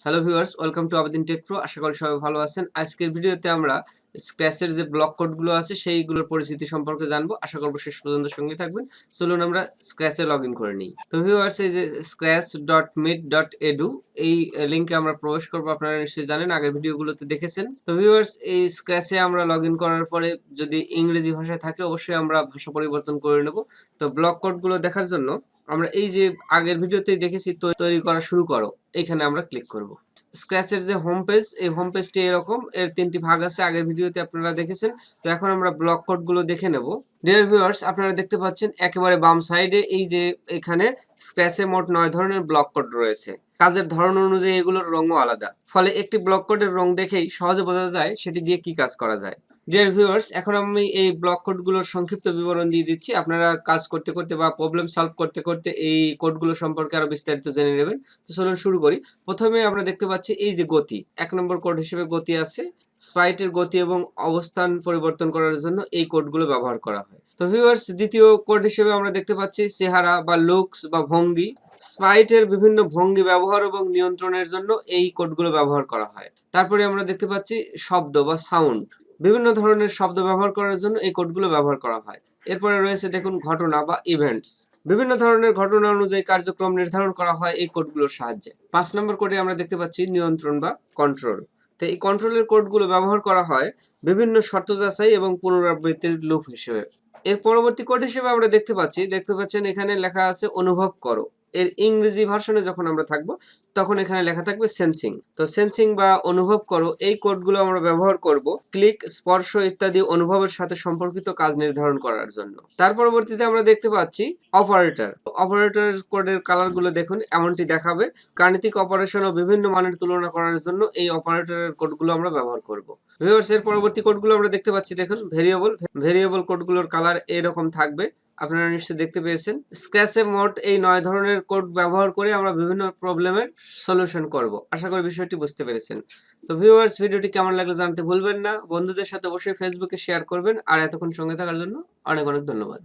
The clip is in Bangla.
Hello viewers, welcome to Abedin tech pro. আশা করি সবাই ভালো আছেন। আজকের ভিডিওতে আমরা স্ক্র্যাচের যে ব্লক কোডগুলো আছে সেইগুলোর পরিচিতি সম্পর্কে জানবো। আশা করব শেষ পর্যন্ত সঙ্গে থাকবেন। চলুন আমরা স্ক্র্যাচে লগ ইন করে নিই। তো ভিউয়ার্স, এই যে scratch.meet.edu এই লিংকে আমরা প্রবেশ করবো। আপনারা নিশ্চয়ই জানেন, আগের ভিডিওগুলোতে দেখেছেন। তো ভিউয়ার্স, এই স্ক্র্যাচে আমরা লগ ইন করার পরে যদি ইংরেজি ভাষায় থাকে অবশ্যই আমরা ভাষা পরিবর্তন করে নেব। তো ব্লক কোডগুলো দেখার জন্য আমরা এই যে আগের ভিডিওতেই দেখেছি তৈরি করা শুরু করো, এখানে আমরা ক্লিক করব। স্ক্র্যাচের যে হোম পেজ, এই হোম পেজটি এরকম, এর তিনটি ভাগ আছে, আগের ভিডিওতে আপনারা দেখেছেন। তো এখন আমরা ব্লক কোডগুলো দেখে নেব। ডিয়ার ভিউয়ার্স, আপনারা দেখতে পাচ্ছেন একেবারে বাম সাইডে এই যে এখানে স্ক্র্যাচে মোট 9 ধরনের ব্লক কোড রয়েছে। কাজের ধরন অনুযায়ী এগুলোর রঙও আলাদা, ফলে একটি ব্লক কোডের রং দেখেই সহজে বোঝা যায় সেটি দিয়ে কি কাজ করা যায়। ডিয়ার ভিউয়ার্স, এখন আমি এই ব্লক কোডগুলোর সংক্ষিপ্ত বিবরণ দিয়ে দিচ্ছি। আপনারা কাজ করতে করতে বা প্রবলেম সলভ করতে করতে এই কোডগুলো সম্পর্কে আরো বিস্তারিত জেনে নেবেন। তো চলুন শুরু করি। প্রথমে আমরা দেখতে পাচ্ছি এই যে গতি, 1 নম্বর কোড হিসেবে গতি আছে। স্প্রাইটের গতি এবং অবস্থান পরিবর্তন করার জন্য এই কোডগুলো ব্যবহার করা হয়। তো ভিউয়ার্স, দ্বিতীয় কোড হিসেবে আমরা দেখতে পাচ্ছি চেহারা বা লুকস বা ভঙ্গি। স্প্রাইটের বিভিন্ন ভঙ্গি ব্যবহার এবং নিয়ন্ত্রণের জন্য এই কোডগুলো ব্যবহার করা হয়। তারপরে আমরা দেখতে পাচ্ছি শব্দ বা সাউন্ড। বিভিন্ন ধরনের শব্দ ব্যবহার করার জন্য এই কোডগুলো ব্যবহার করা হয়। এরপরে রয়েছে দেখুন ঘটনা বা ইভেন্টস। বিভিন্ন ধরনের ঘটনা অনুযায়ী কার্যক্রম নির্ধারণ করা হয় এই কোডগুলোর সাহায্যে। 5 নম্বর কোডে আমরা দেখতে পাচ্ছি নিয়ন্ত্রণ বা কন্ট্রোল। তো এই কন্ট্রোলের কোডগুলো ব্যবহার করা হয় বিভিন্ন শর্ত যাচাই এবং পুনরাবৃত্তির লুপ হিসেবে। এর পরবর্তী কোড হিসেবে আমরা দেখতে পাচ্ছেন এখানে লেখা আছে অনুভব করো। এর ইংরেজি ভার্সনে যখন আমরা থাকবো তখন এখানে লেখা থাকবে সেন্সিং। তো সেন্সিং বা অনুভব করো এই কোডগুলো আমরা ব্যবহার করব ক্লিক, স্পর্শ ইত্যাদি অনুভবের সাথে সম্পর্কিত কাজ নির্ধারণ করার জন্য। তার পরবর্তীতে আমরা দেখতে পাচ্ছি অপারেটর। অপারেটর কোডের কালারগুলো দেখুন, এমনটি দেখাবে। গাণিতিক অপারেশন ও বিভিন্ন মানের তুলনা করার জন্য এই অপারেটরের কোডগুলো আমরা ব্যবহার করব। ভিউয়ার্স, এর পরবর্তী কোডগুলো আমরা দেখতে পাচ্ছি, দেখুন ভেরিয়েবল কোডগুলোর কালার এরকম থাকবে। আপনারা নিশ্চয়ই দেখতে পেয়েছেন। স্ক্র্যাচে মোট এই 9 ধরনের কোড ব্যবহার করে আমরা বিভিন্ন প্রবলেমের সলিউশন করব। আশা করি বিষয়টি বুঝতে পেরেছেন। তো ভিউয়ার্স, ভিডিওটি কেমন লাগলো জানতে ভুলবেন না। বন্ধুদের সাথে অবশ্যই ফেসবুকে শেয়ার করবেন। আর এতক্ষণ সঙ্গে থাকার জন্য অনেক অনেক ধন্যবাদ।